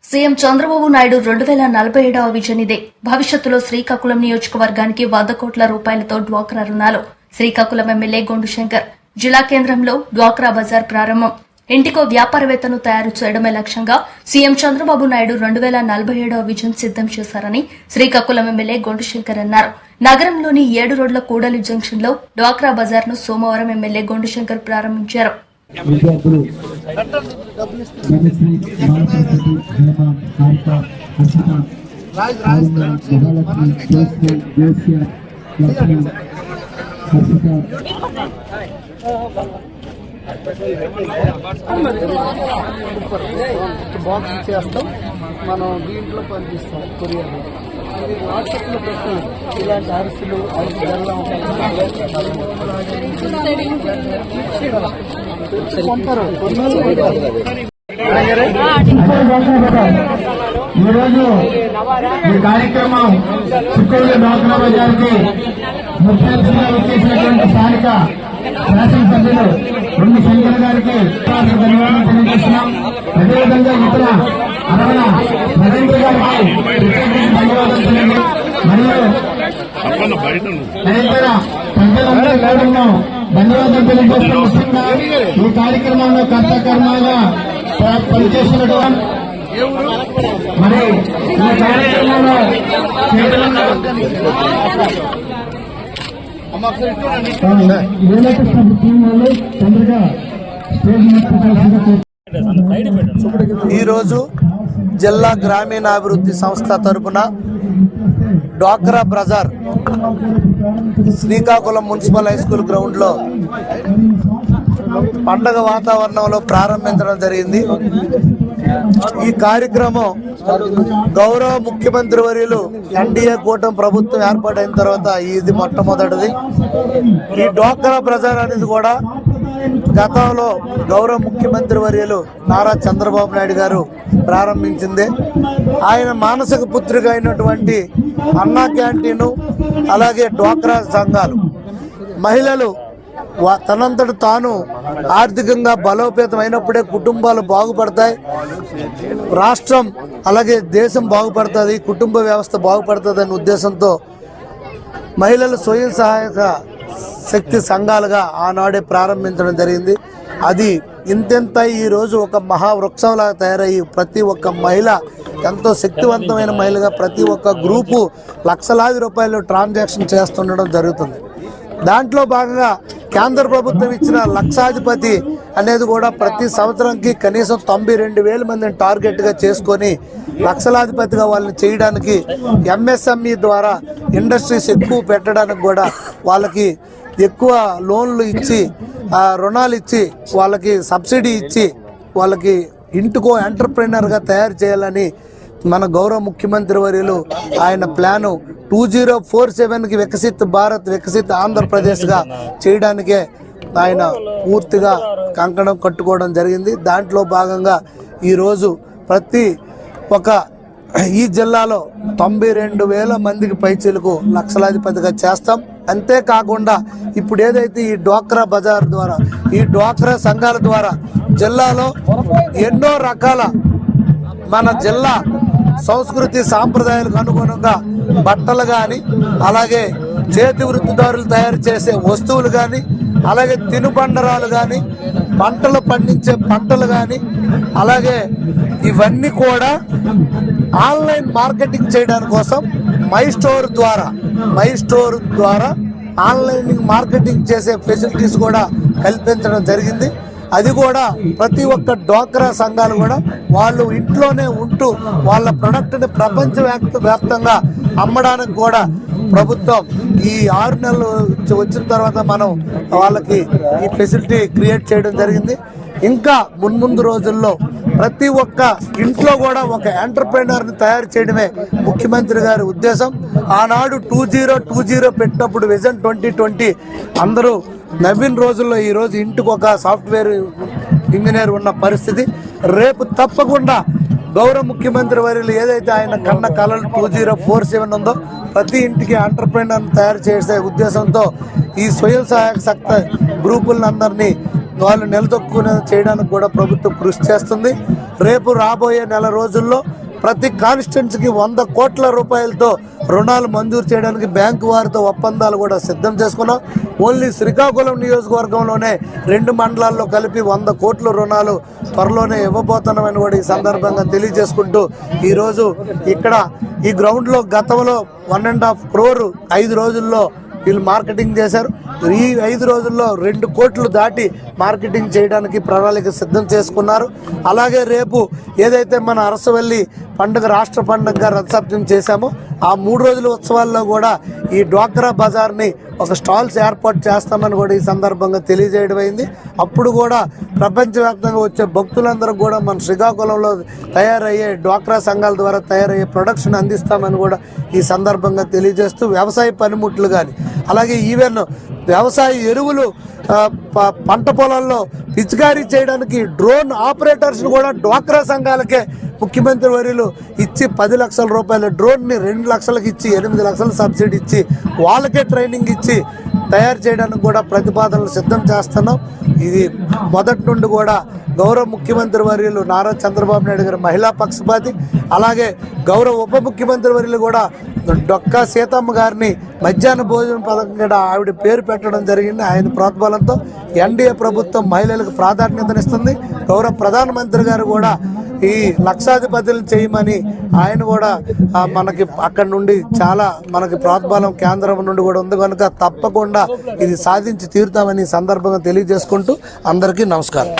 CM Chandrababu Naidu 2047వ vision ఇదే. భవిష్యత్తులో శ్రీకాకుళం నియోజకవర్గానికి 100 కోట్ల రూపాయలతో డ్వాక్రా రుణాలు. శ్రీకాకుళం ఎమ్మెల్యే గొండు శంకర్. జిల్లా కేంద్రంలో డ్వాక్రా బజార్ ప్రారంభం. ఇంటికో వ్యాపారవేత్తను తయారు చేయడమే లక్ష్యంగా సీఎం చంద్రబాబు నాయుడు 2047వ విజన్ సిద్దం చేశారని శ్రీకాకుళం ఎమ్మెల్యే గొండు శంకర్ అన్నారు. నగరంలోని 7 రోడ్ల కూడలి జంక్షన్ లో డ్వాక్రా బజార్ ను సోమవారం ఎమ్మెల్యే గొండు శంకర్ ప్రారంభించారు. విద్యార్థులు బాక్స్ చేస్తాం, మనం దీంట్లో పంపిస్తాం కొరియర్. ఇది వాట్సాప్లో పెట్టాం. ఇలాంటి అరిసెలు బెల్లం పంపరు. ఈరోజు ఈ కార్యక్రమం చిత్తూరు డ్వాక్రా బజార్కి ముఖ్య అతిథిగా వచ్చేసినటువంటి స్థానిక శాసనసభ్యులు గొండు శంకర్ గారికి ధన్యవాదాలు తెలియజేస్తున్నాం. అదేవిధంగా ఇతర అరవణ నరేంద్ర గారికి ధన్యవాదాలు తెలియజేస్తున్నాం. మరియు తదితర పెద్దలందరూ కూడా ధన్యవాదాలు తెలియజేస్తూ ముఖ్యంగా ఈ కార్యక్రమంలో కర్తకర్మగా పనిచేస్తున్నటువంటి మరి ఈ కార్యక్రమంలో ఈరోజు జిల్లా గ్రామీణాభివృద్ధి సంస్థ తరపున డ్వాక్రా బజార్ Srikakulam municipal high school ground లో పండగ వాతావరణంలో ప్రారంభించడం జరిగింది. ఈ కార్యక్రమం గౌరవ ముఖ్యమంత్రి వర్యులు ఎన్డీఏ కూటమి ప్రభుత్వం ఏర్పాటైన తర్వాత ఇది మొట్టమొదటిది. ఈ డ్వాక్రా బజార్ అనేది కూడా గతంలో గౌరవ ముఖ్యమంత్రి వర్యులు నారా చంద్రబాబు నాయుడు గారు ప్రారంభించింది. ఆయన మానసిక పుత్రిక అయినటువంటి అన్నా క్యాంటీను, అలాగే డ్వాక్రా సంఘాలు, మహిళలు తనంతట తాను ఆర్థికంగా బలోపేతం అయినప్పుడే కుటుంబాలు బాగుపడతాయి, రాష్ట్రం అలాగే దేశం బాగుపడుతుంది, కుటుంబ వ్యవస్థ బాగుపడుతుంది అనే ఉద్దేశంతో మహిళలు స్వయం సహాయక శక్తి సంఘాలుగా ఆనాడే ప్రారంభించడం జరిగింది. అది ఇంతెంత ఈరోజు ఒక మహావృక్షంలాగా తయారయ్యి ప్రతి ఒక్క మహిళ ఎంతో శక్తివంతమైన మహిళగా ప్రతి ఒక్క గ్రూపు లక్షలాది రూపాయలు ట్రాన్సాక్షన్ చేస్తుండడం జరుగుతుంది. దాంట్లో భాగంగా కేంద్ర ప్రభుత్వం ఇచ్చిన లక్షాధిపతి అనేది కూడా ప్రతి సంవత్సరంకి కనీసం 92,000 మందిని టార్గెట్గా చేసుకొని లక్షలాధిపతిగా వాళ్ళని చేయడానికి ఎంఎస్ఎంఈ ద్వారా ఇండస్ట్రీస్ ఎక్కువ పెట్టడానికి కూడా వాళ్ళకి ఎక్కువ లోన్లు ఇచ్చి రుణాలు ఇచ్చి వాళ్ళకి సబ్సిడీ ఇచ్చి వాళ్ళకి ఇంటికో ఎంటర్ప్రెన్యూర్గా తయారు చేయాలని మన గౌరవ ముఖ్యమంత్రి వర్యులు ఆయన ప్లాను 2047కి వికసిత్ భారత్ వికసిత్ ఆంధ్రప్రదేశ్గా చేయడానికే ఆయన పూర్తిగా కంకణం కట్టుకోవడం జరిగింది. దాంట్లో భాగంగా ఈరోజు ప్రతి ఒక్క ఈ జిల్లాలో 92,000 మందికి పైచీలకు లక్షలాధిపతిగా చేస్తాం. అంతేకాకుండా ఇప్పుడు ఏదైతే ఈ డ్వాక్రా బజార్ ద్వారా ఈ డ్వాక్రా సంఘాల ద్వారా జిల్లాలో ఎన్నో రకాల మన జిల్లా సంస్కృతి సాంప్రదాయాలకు అనుగుణంగా బట్టలు కానీ, అలాగే చేతి వృత్తిదారులు తయారు చేసే వస్తువులు కానీ, అలాగే తినుబండరాలు కానీ, పంటలు పండించే పంటలు కానీ, అలాగే ఇవన్నీ కూడా ఆన్లైన్ మార్కెటింగ్ చేయడానికి కోసం మై స్టోర్ ద్వారా ఆన్లైన్ మార్కెటింగ్ చేసే ఫెసిలిటీస్ కూడా కల్పించడం జరిగింది. అది కూడా ప్రతి ఒక్క డ్వాక్రా సంఘాలు కూడా వాళ్ళు ఇంట్లోనే ఉంటూ వాళ్ళ ప్రొడక్ట్ని ప్రపంచ వ్యాప్తంగా అమ్మడానికి కూడా ప్రభుత్వం ఈ 6 నెలలు వచ్చిన తర్వాత మనం వాళ్ళకి ఈ ఫెసిలిటీ క్రియేట్ చేయడం జరిగింది. ఇంకా మున్ముందు రోజుల్లో ప్రతి ఒక్క ఇంట్లో కూడా ఒక ఎంటర్ప్రెన్యూర్ని తయారు చేయడమే ముఖ్యమంత్రి గారి ఉద్దేశం. ఆనాడు 2020 పెట్టినప్పుడు విజన్ 2020 అందరూ నవ్విన రోజుల్లో ఈరోజు ఇంటికి ఒక సాఫ్ట్వేర్ ఇంజనీర్ ఉన్న పరిస్థితి. రేపు తప్పకుండా గౌరవ ముఖ్యమంత్రి వర్యులు ఏదైతే ఆయన కన్న కళలు 2047 ఉందో ప్రతి ఇంటికి ఎంటర్ప్రెన్యూర్ని తయారు చేసే ఉద్దేశంతో ఈ స్వయం సహాయక శక్తి గ్రూపులందరినీ వాళ్ళు నిలదొక్కునే చేయడానికి కూడా ప్రభుత్వం కృషి చేస్తుంది. రేపు రాబోయే నెల రోజుల్లో ప్రతి కాన్స్టిట్యున్సీకి 100 కోట్ల రూపాయలతో రుణాలు మంజూరు చేయడానికి బ్యాంకు వారితో ఒప్పందాలు కూడా సిద్ధం చేసుకున్నాం. ఓన్లీ శ్రీకాకుళం నియోజకవర్గంలోనే 2 మండలాల్లో కలిపి 100 కోట్ల రుణాలు త్వరలోనే ఇవ్వబోతున్నామని కూడా ఈ సందర్భంగా తెలియజేసుకుంటూ ఈరోజు ఇక్కడ ఈ గ్రౌండ్లో గతంలో 1.5 crore 5 రోజుల్లో వీళ్ళు మార్కెటింగ్ చేశారు. ఈ 5 రోజుల్లో 2 కోట్లు దాటి మార్కెటింగ్ చేయడానికి ప్రణాళిక సిద్ధం చేసుకున్నారు. అలాగే రేపు ఏదైతే మన అరసవల్లి పండుగ రాష్ట్ర పండుగగా రథసప్తమి చేశామో ఆ 3 రోజుల ఉత్సవాల్లో కూడా ఈ డ్వాక్రా బజార్ని ఒక స్టాల్స్ ఏర్పాటు చేస్తామని కూడా ఈ సందర్భంగా తెలియజేయడం అయింది. అప్పుడు కూడా ప్రపంచవ్యాప్తంగా వచ్చే భక్తులందరూ కూడా మన శ్రీకాకుళంలో తయారయ్యే డ్వాక్రా సంఘాల ద్వారా తయారయ్యే ప్రొడక్షన్ అందిస్తామని కూడా ఈ సందర్భంగా తెలియజేస్తూ వ్యవసాయ పనిముట్లు కానీ అలాగే ఈవెన్ వ్యవసాయ ఎరువులు పంట పొలాల్లో పిచికారీ చేయడానికి డ్రోన్ ఆపరేటర్స్ కూడా డ్వాక్రా సంఘాలకే ముఖ్యమంత్రి వర్యులు ఇచ్చి 10 లక్షల రూపాయల డ్రోన్ని 2 లక్షలకు ఇచ్చి 8 లక్షల సబ్సిడీ ఇచ్చి వాళ్ళకే ట్రైనింగ్ ఇచ్చి తయారు చేయడానికి కూడా ప్రతిపాదనలు సిద్ధం చేస్తున్నాం. ఇది మొదటి నుండి కూడా గౌరవ ముఖ్యమంత్రి వర్యులు నారా చంద్రబాబు నాయుడు గారు మహిళా పక్షపాతి, అలాగే గౌరవ ఉప ముఖ్యమంత్రి వర్యులు కూడా డొక్కా సీతమ్మ గారిని మధ్యాహ్న భోజన పథకం కూడా ఆవిడ పేరు పెట్టడం జరిగింది. ఆయన ప్రోత్సాహంతో ఎన్డీఏ ప్రభుత్వం మహిళలకు ప్రాధాన్యతనిస్తుంది. గౌరవ ప్రధానమంత్రి గారు కూడా ఈ లక్షాధిపతులు చేయమని ఆయన కూడా మనకి అక్కడి నుండి చాలా మనకి ప్రోత్సాహం కేంద్రం నుండి కూడా ఉంది కనుక తప్పకుండా ఇది సాధించి తీరుతామని సందర్భంగా తెలియజేసుకుంటూ అందరికీ నమస్కారం.